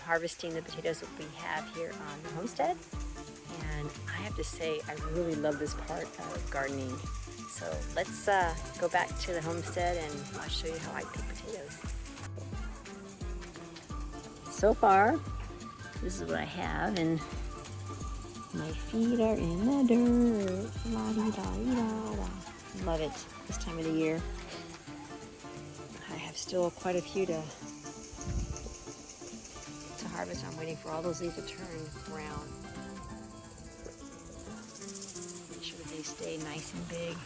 harvesting the potatoes that we have here on the homestead. And I have to say, I really love this part of gardening. So let's go back to the homestead and I'll show you how I pick potatoes. So far, this is what I have, and my feet are in the dirt. La-dee-da-dee-da-da. Love it this time of the year. I have still quite a few to harvest. I'm waiting for all those leaves to turn brown. Make sure that they stay nice and big.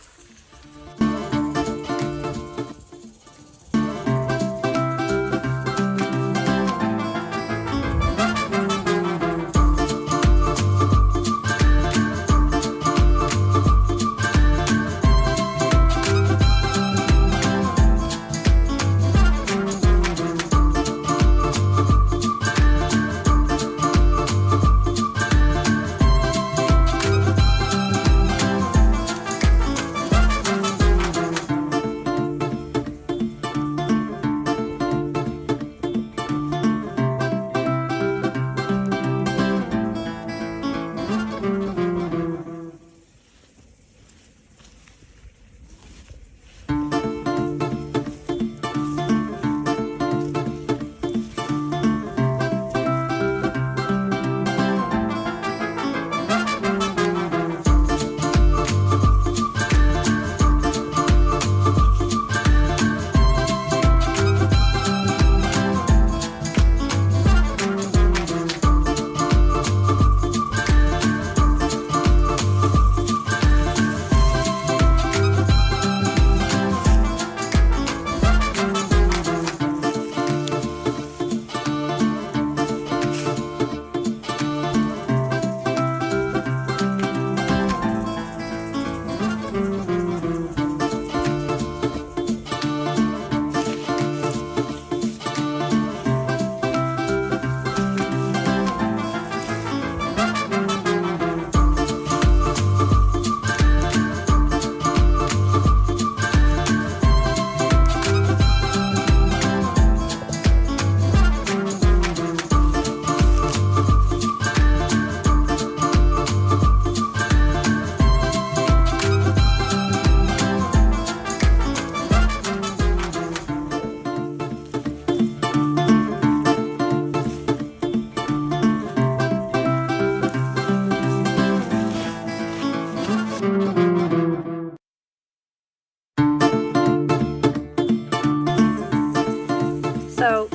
So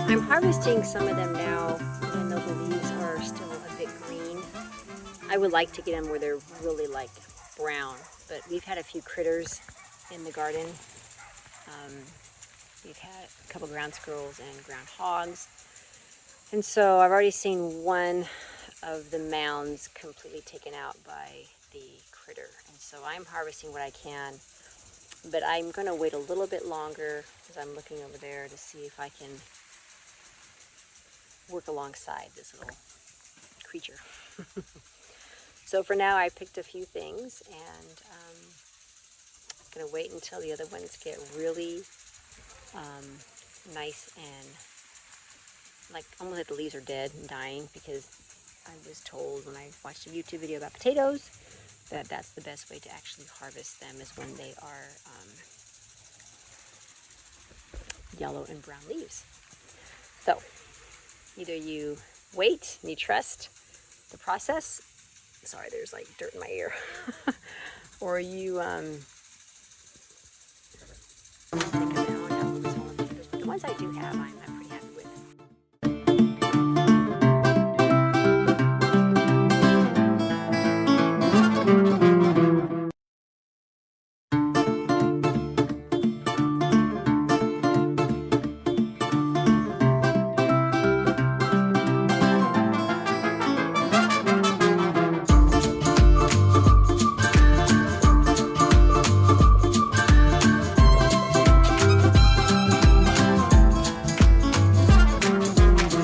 I'm harvesting some of them now, even though the leaves are still a bit green. I would like to get them where they're really like brown, but we've had a few critters in the garden. We've had a couple ground squirrels and ground hogs. And so I've already seen one of the mounds completely taken out by the critter. And so I'm harvesting what I can. But I'm going to wait a little bit longer because I'm looking over there to see if I can work alongside this little creature. So for now, I picked a few things, and I'm going to wait until the other ones get really nice and like almost like the leaves are dead and dying, because I was told when I watched a YouTube video about potatoes that that's the best way to actually harvest them, is when they are yellow and brown leaves. So either you wait and you trust the process. Sorry, there's like dirt in my ear. Or you take them out. The ones I do have, I'm